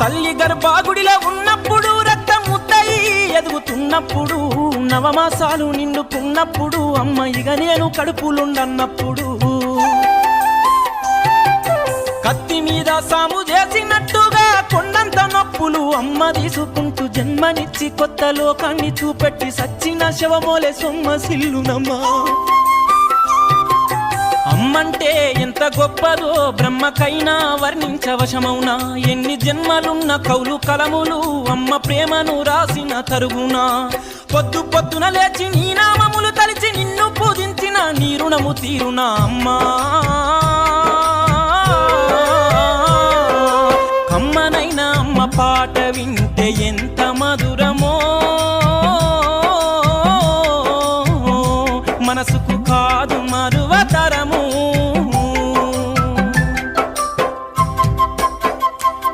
తల్లి గర్భాగుడిలో ఉన్నప్పుడు రక్తం ముద్దయి ఎదుగుతున్నప్పుడు నవమాసాలు నిండుకున్నప్పుడు అమ్మ ఇక నేను కడుపులుండన్నప్పుడు కత్తి మీద సాము చేసినట్టుగా కొండంత నొప్పులు అమ్మ తీసుకుంటూ జన్మనిచ్చి కొత్త లోకాన్ని చూపెట్టి సచ్చిన శవమోలే సొమ్మసిల్లునమ్మా. అమ్మంటే ఎంత గొప్పదో బ్రహ్మకైనా వర్ణించవశమౌనా. ఎన్ని జన్మలున్న కౌలు కలములు అమ్మ ప్రేమను రాసిన తరుగునా. పొద్దు పొద్దున లేచి నీ నామములు తలిచి నిన్ను పూజించిన నీ రుణము తీరునా అమ్మా. కమ్మనైనా అమ్మ పాట వింటే ఎంత మధురమో